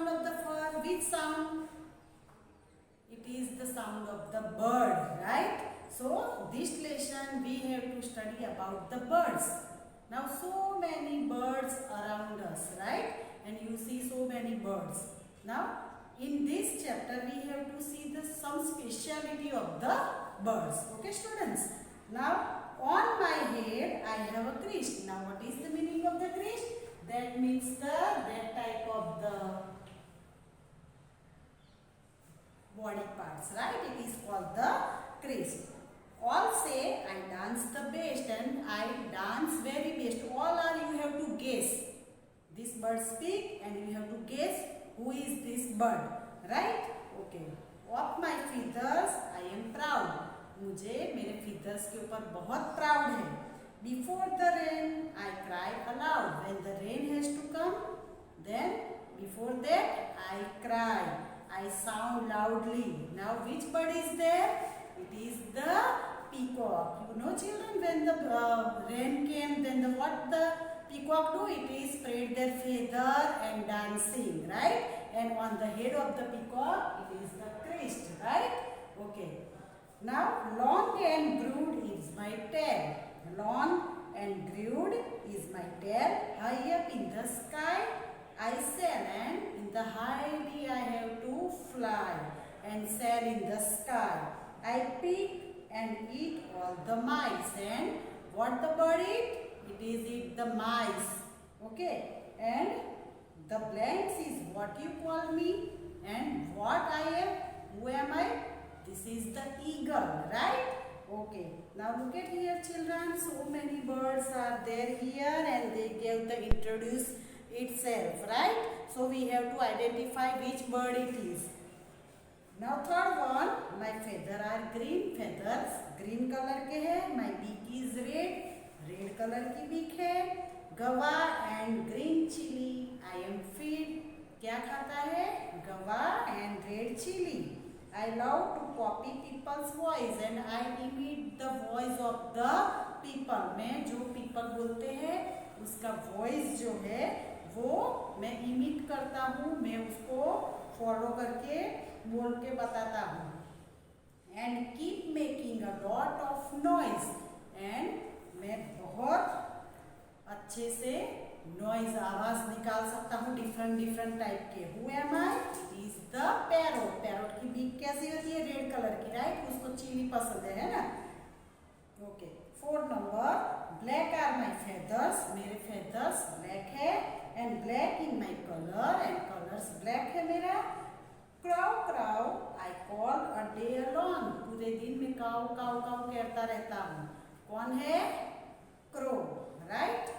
sound of the fur? Which sound? It is the sound of the bird, right? So this lesson we have to study about the birds. Now so many birds around us, right? And you see so many birds. Now in this chapter we have to see some speciality of the birds. Okay students? Now on my head I have a crest. Now what is the meaning of the crest? That means that type of the body parts, right? It is called the crest. All say I dance the best and I dance very best. All are you have to guess. This bird speak and you have to guess who is this bird, right? Okay. Of my feathers I am proud. मुझे मेरे feathers के ऊपर बहुत proud है. Before the rain I cry aloud. When the rain has to come, then before that I cry. I sound loudly. Now which bird is there? It is the peacock. You know children, when the rain came, then what the peacock do? It is spread their feather and dancing, right? And on the head of the peacock, it is the crest, right? Okay. Now long and brood is my tail. Long and brood is my tail. High up in the sky I sail, and in the highly I have to fly and sail in the sky. I pick and eat all the mice. And what the bird eat? It is eat the mice. Okay. And the blanks is what you call me and what I am. Who am I? This is the eagle, right? Okay. Now look at here children. So many birds are there here and they gave the introduce itself, right? So we have to identify which bird it is. Now third one, my feather are green. Feathers green color के है. My beak is red color की beak है. गवा and green chili I am feed. क्या खाता है? गवा and red chili. I love to copy people's voice and I imitate the voice of the people. मैं जो people बोलते हैं उसका voice जो है वो मैं इमिट करता हूँ, मैं उसको फॉलो करके बोल के बताता हूँ. And keep making a lot of noise. And मैं बहुत अच्छे से नॉइज आवाज निकाल सकता हूँ डिफरेंट टाइप के. Who am I? It is the parrot. Parrot की बीक कैसी होती है? रेड कलर की, राइट? उसको चीनी पसंद है ना. Okay. Fourth number, black are my feathers. मेरे फेदर्स ब्लैक है and black in my color and colors black है मेरा. Crow crow I call a day long. पूरे दिन में काऊ काऊ काऊ कहता रहता हूँ. कौन है? Crow, right?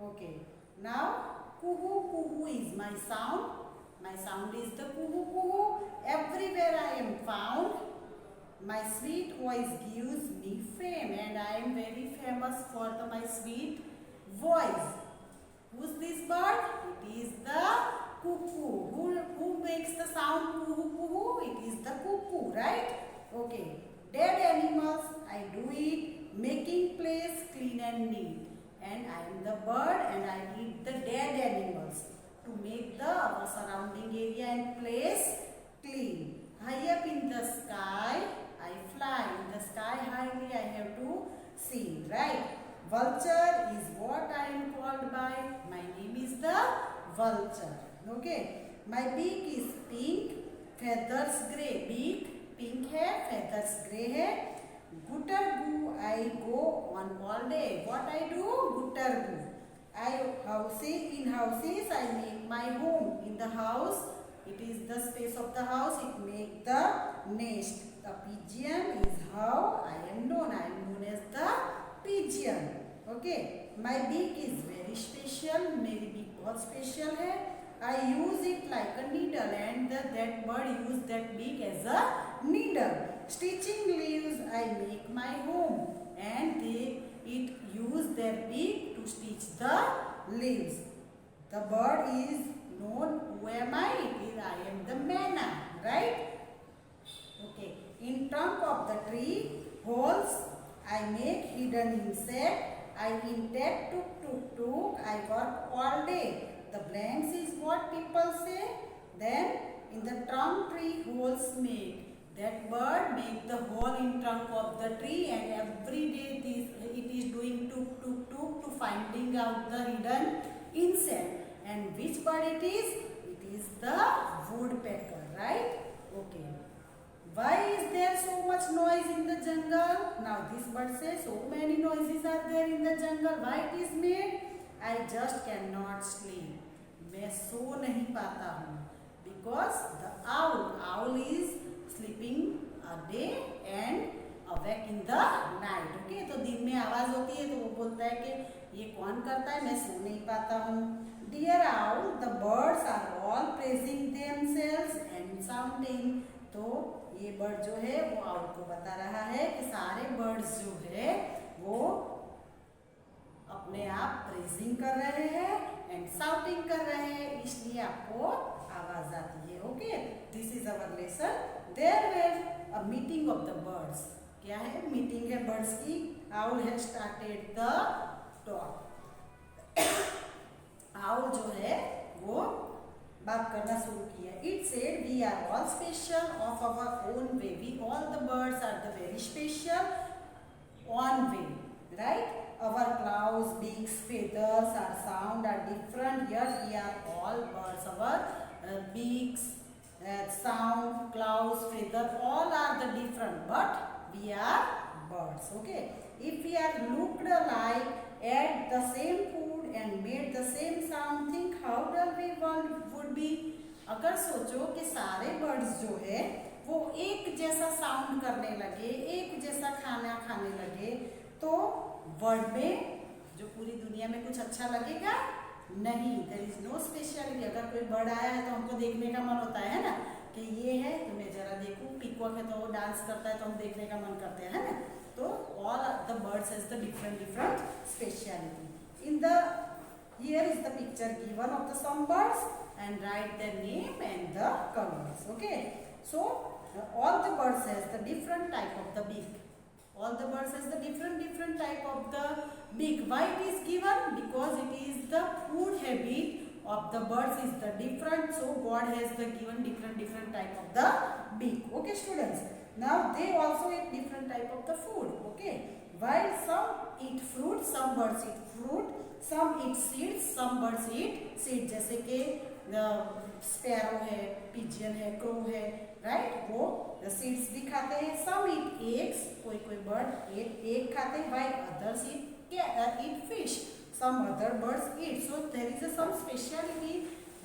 Okay. Now kuhu kuhu is my sound. My sound is the kuhu kuhu. Everywhere I am found. My sweet voice gives me fame and I am very famous for my sweet voice. Who's this bird? It is the cuckoo. Who makes the sound kuhu kuhu? It is the cuckoo, right? Okay. Dead animals I do eat, making place clean and neat. And I am the bird and I eat the dead animals to make our surrounding area and place clean. High up in the sky I fly. In the sky highly I have to see, right? Vulture is what I am called by. My name is the vulture. Okay. My beak is pink. Feathers grey. Beak pink है, feathers grey है. Gutter goo I go on all day. What I do? Gutter goo. In houses I make my home. In the house, it is the space of the house. It make the nest. The pigeon is how I am known. I am known as the pigeon. Okay. My beak is very special. मेरी beak बहुत special है. I use it like a needle and that bird use that beak as a needle. Stitching leaves I make my home and it use their beak to stitch the leaves. The bird is known. Who am I? I am the manna, right? Okay. In trunk of the tree holes I make hidden insect. I intend tuk tuk tuk. I work all day. The blanks is what people say. Then in the trunk tree holes make. That bird make the hole in trunk of the tree, and every day it is doing tuk tuk tuk to finding out the hidden insect. And which bird it is? It is the woodpecker, right? Okay. Why is there so much noise in the jungle? Now this bird says so many noises are there in the jungle. Why it is made? I just cannot sleep. मैं सो नहीं पाता हूँ. Because the owl is sleeping a day and awake in the night. Okay, तो दिन में आवाज होती है तो वो बोलता है कि ये कौन करता है, मैं सो नहीं पाता हूँ. Dear owl, the birds are all praising themselves and sounding. तो ये बर्ड जो है वो आउल को बता रहा है कि सारे बर्ड्स जो है वो अपने आप प्रेजिंग कर रहे हैं एंड साउटिंग कर रहे हैं, इसलिए आपको आवाज आती है. Okay, this is our lesson. There were a meeting of the birds. क्या है? मीटिंग है बर्ड्स की. Owl has started the talk. Owl जो है वो बात करना शुरू किया. It said we are all special of our own way. We all the birds are the very special on way, right? Our claws, beaks, feathers, our sound are different. Yet we are all birds. Our beaks, sound, claws, feather, all are the different, but we are birds. Okay. If we are looked alike, ate the same food and made the same sound, think how dull we would be. अगर सोचो कि सारे birds जो है वो एक जैसा sound करने लगे, एक जैसा खाना खाने लगे, तो वर्ल्ड में जो पूरी दुनिया में कुछ अच्छा लगेगा नहीं. There is no speciality. अगर कोई बर्ड आया है तो हमको देखने का मन होता है ना कि ये है तो मैं जरा देखूं. पीकॉक है तो वो डांस करता है तो हम देखने का मन करते हैं ना. तो all the birds has the different speciality. In the here is the picture given of the some birds and write their name and the colours. Okay, so all the birds has the different type of the beak. All the birds has the different type of the beak. Why it is given? Because it is the food habit of the birds is the different. So God has the given different type of the beak. Okay, students. Now they also eat different type of the food. Okay. While some eat fruit, some birds eat fruit. Some eat seeds, some birds eat seeds. जैसे कि sparrow है, pigeon है, crow है, right? वो seeds भी खाते हैं. Some eat eggs. कोई बर्ड एग खाते हैं. While others eat fish. Some other birds eat. So there is some speciality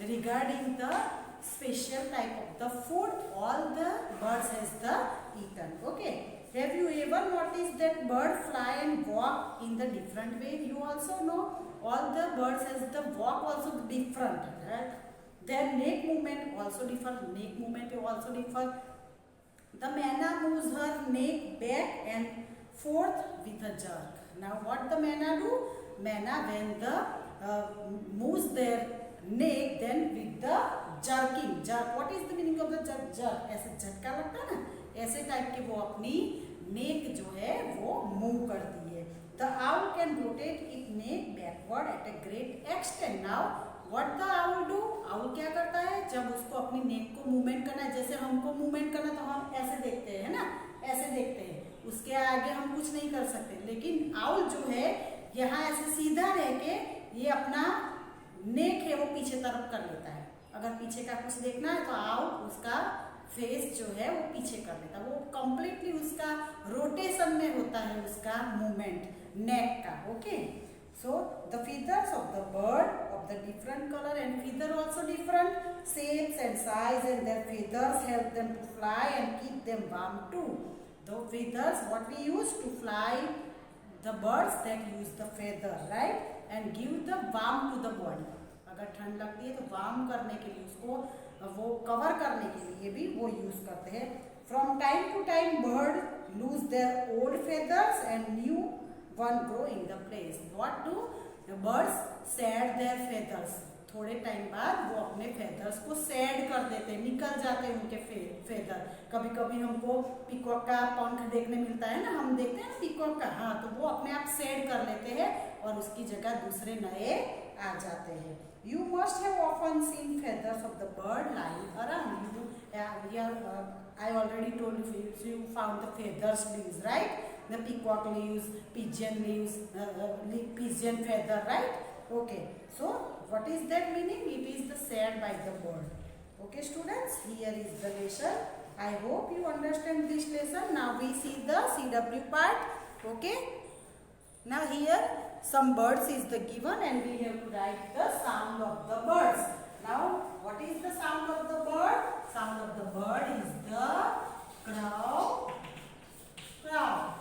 regarding the special type of the food all the birds has the eaten. Okay, have you ever noticed that bird fly and walk in the different way? You also know all the birds has the walk also different, right? Their neck movement also differ. Neck movement also differ. The manna moves her neck back and forth with a jerk. Now what the manna do? Manna when the moves their neck, then with the jerking. Jerk. What is the meaning of the jerk? Jerk. ऐसे झटका लगता है ना, ऐसे type के वो अपनी नेक जो है वो मूव करती है. The owl can rotate its neck backward at a great extent. Now what the owl do? Owl क्या करता है? जब उसको अपनी नेक को मूवमेंट करना है, जैसे हमको मूवमेंट करना तो हम ऐसे देखते हैं ना, ऐसे देखते हैं, उसके आगे हम कुछ नहीं कर सकते. लेकिन आउल जो है यहाँ ऐसे सीधा रह के ये अपना नेक है वो पीछे तरफ कर लेता है. अगर पीछे का कुछ देखना है तो आउल उसका फेस जो है वो पीछे कर लेता है. वो कंप्लीटली उसका रोटेशन में होता है उसका मूवमेंट नेक का. Okay, so the feathers of the bird of the different color and feather also different shapes and size, and their feathers help them to fly and keep them warm too. The feathers what we use to fly, the birds that use the feather, right, and give the warm to the body. अगर ठंड लगती है तो warm करने के लिए उसको वो कवर करने के लिए भी वो यूज करते हैं. From time to time bird lose their old feathers and new one grow in the place. What do the birds? Shed their feathers. थोड़े टाइम बाद वो अपने फेदर्स को सेड कर देते हैं, निकल जाते हैं उनके फेदर. कभी कभी हमको पीकॉक का पंख देखने मिलता है ना, हम देखते हैं पीकॉक का, हाँ, तो वो अपने आप सेड कर लेते हैं और उसकी जगह दूसरे नए आ जाते हैं. You must have often often seen feathers of the bird lying around. I already told you, so you found the feathers leaves, right? The peacock leaves, pigeon leaves, pigeon feather, right? Okay. So what is that meaning? It is the said by the bird. Okay, students. Here is the lesson. I hope you understand this lesson. Now we see the CW part. Okay. Now here some birds is the given and we have to write the sound of the birds. Now what is the sound of the bird? Sound of the bird is the crow, crow.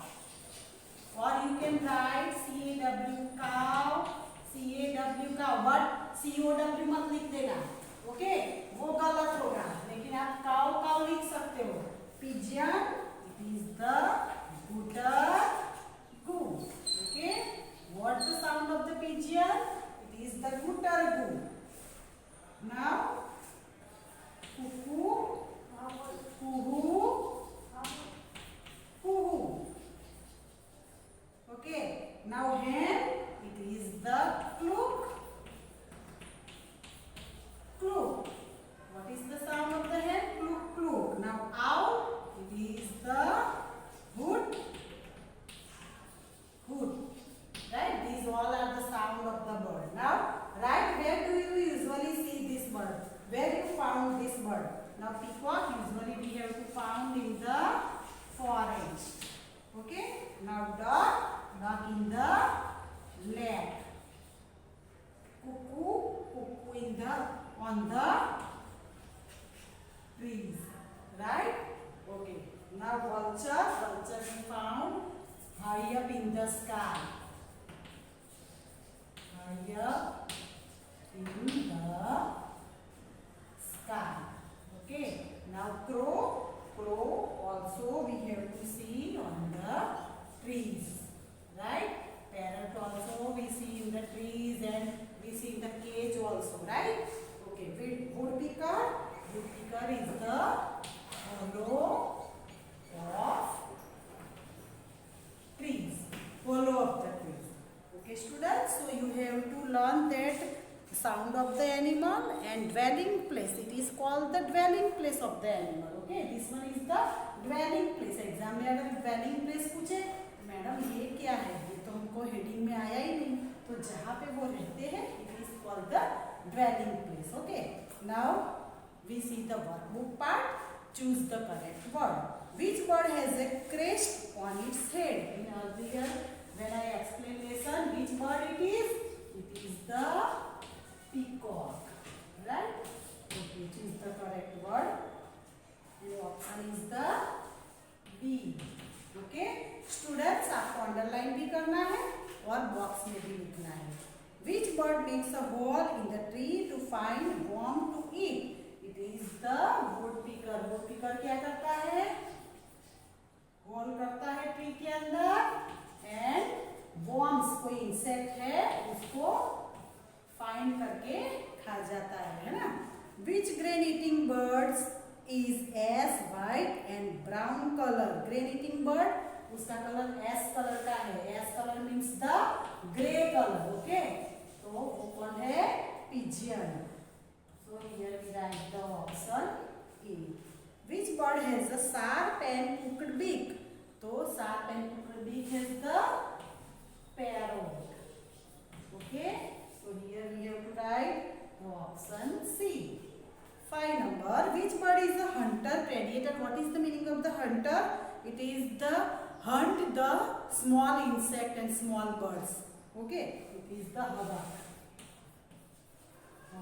Or you can write CAW cow, CAW cow, but COW मत लिख देना, okay? वो गलत होगा, लेकिन आप cow cow लिख सकते हो. Pigeon, it is the gooder, goo. Okay? What the sound of the pigeon? It is the gooder goo. Now, cuckoo, kuhu, kuhu. Okay. Now hen, it is the cluck, cluck. What is the sound of the hen? Cluck, cluck. Now owl, it is the hoot, hoot. Right? These all are the sound of the bird. Now, right, where do you usually see this bird? Where you found this bird? Now, peacock usually we have to found in the forest. Okay? Now, duck, duck in the lake. Cuckoo, cuckoo in the on the trees. Right? Okay. Now, vulture, vulture we found high up in the sky. High up in the sky. Okay. Now crow, crow also we have to see on the trees. Right? Parrot also we see in the trees and we see in the cage also. Right? Okay. Woodpecker, woodpecker is the hollow of trees. Hollow of the trees. Okay, students, so you have to learn that sound of the animal and dwelling place. It is called the dwelling place of the animal. Okay, this one is the dwelling place. Exam में अगर dwelling place पूछे, madam ये क्या है? ये तो हमको heading में आया ही नहीं. तो जहाँ पे वो रहते हैं, it is called the dwelling place. Okay. Now we see the workbook part. Choose the correct word. Which bird has a crest on its head? In earlier, when I explained lesson, which bird it is? It is the peacock. Right? Okay, choose the correct word. The option is the B. Okay? Students, आपको underline भी करना है और box में भी लिखना है. Which bird makes a hole in the tree to find worm to eat? It is the woodpecker. Woodpecker क्या करता है? होल करता है ट्री के अंदर एंड worms, कोई इंसेक्ट है उसको फाइंड करके खा जाता है ना? Which grain eating birds is as white and brown color? Grain eating bird उसका कलर एस कलर का है. S colour means the grey colour. Okay, तो वो कौन है? Pigeon. So here we write the option A. Which bird has a sharp and hooked beak? तो sharp and hooked beak has the parrot. Okay, so here we have to write the option C. 5 number. Which bird is the hunter predator? What is the meaning of the hunter? It is the hunt the small insect and small birds. Okay, it is the hawk.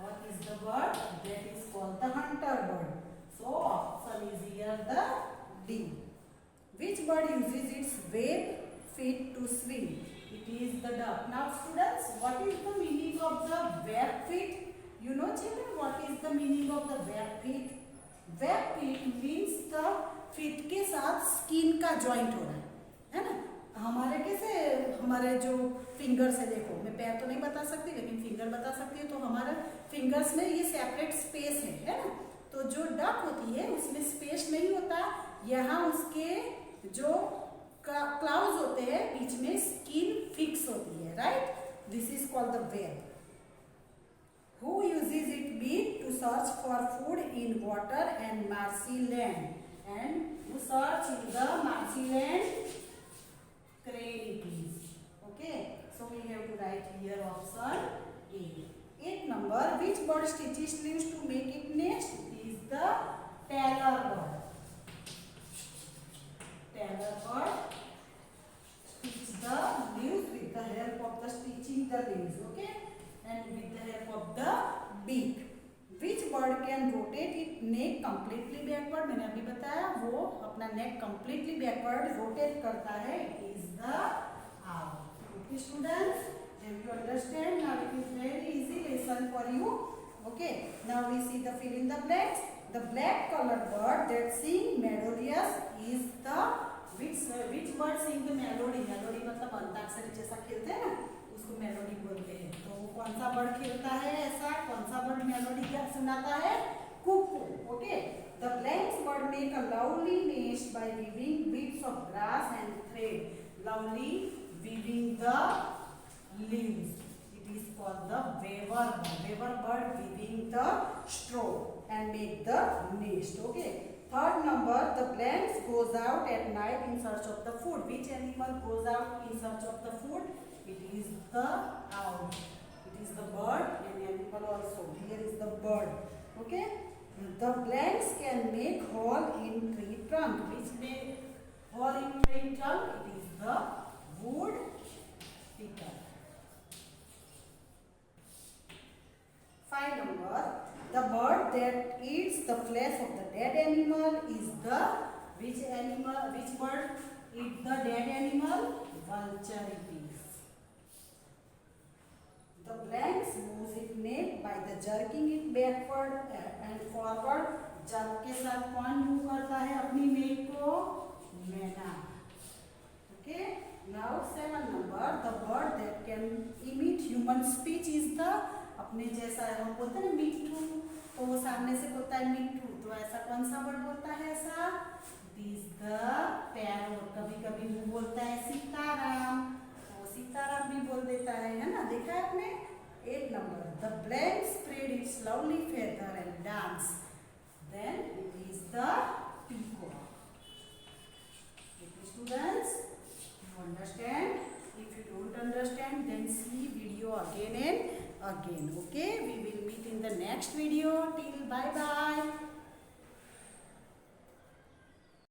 What is the bird? That is called the hunter bird. So option is here the D. Which bird uses its web feet to swim? It is the duck. Now students, what is the meaning of the web feet? You know children, what is the meaning of the web feet? Web feet means the feet के साथ skin का joint होना है ना? हमारे कैसे हमारे जो फिंगर्स है, देखो मैं पैर तो नहीं बता सकती लेकिन फिंगर बता सकती हूँ. तो हमारे फिंगर्स में ये सेपरेट स्पेस है ना? तो जो डक होती है उसमें स्पेस नहीं होता. यहाँ उसके जो क्लाउज होते हैं बीच में स्किन फिक्स होती है. Right? This is called the web. Who uses its beak search for food in water and marshy land. And you search in the marshy land, crane it is. Okay, so we have to write here option A. 8 number, which bird stitches leaves to make it nest? It is the tailor bird. Tailor bird stitch the leaves with the help of the stitching the leaves. Okay, and with the help of the beak. Which bird can rotate its neck completely backward? मैंने अभी बताया वो अपना neck completely backward rotate करता है. It is the owl. Okay, students, have you understand? Now it is very easy lesson for you. Okay, now we see the fill in the blanks. The black colored bird that sing melodious is the which bird sing the melody? Melody मतलब अंताक्षरी जैसा खेलते हैं ना, उसको melody बोलते हैं. तो कौन सा बर्ड खेलता है ऐसा? कौन सा बर्ड मेलोडी क्या सुनाता है? Cuckoo. Okay, the blanks bird make a lovely nest by weaving bits of grass and thread. Lovely weaving the leaves. It is called the weaver bird. Weaver bird weaving the straw and make the nest. Okay. Third number, the blanks goes out at night in search of the food. Which animal goes out in search of the food? It is the owl. It is the bird and animal also. Here is the bird. Okay. The blanks can make hole in tree trunk. Which make hole in tree trunk? It is the wood picker. 5 number, the bird that eats the flesh of the dead animal is the which animal? Which bird eats the dead animal? Vulture it is. The blanks moves its neck by the jerking it backward and forward. Jerk के साथ कौन move करता है अपनी नेक को? मैना. Okay. Now 7 number, the bird that can imitate human speech is the अपने जैसा है. हम बोलते हैं मिट्ठू, तो वो सामने से बोलता है मिट्ठू. तो ऐसा कौन सा वर्ड बोलता है ऐसा? This the parrot. कभी कभी वो बोलता है सीताराम, तो सीताराम भी बोल देता है ना. देखा है आपने? 8 number, the blank spread its lovely feather and dance. Then it is the peacock. Okay, students, you understand? If you don't understand, then see video again and again. Okay, we will meet in the next video.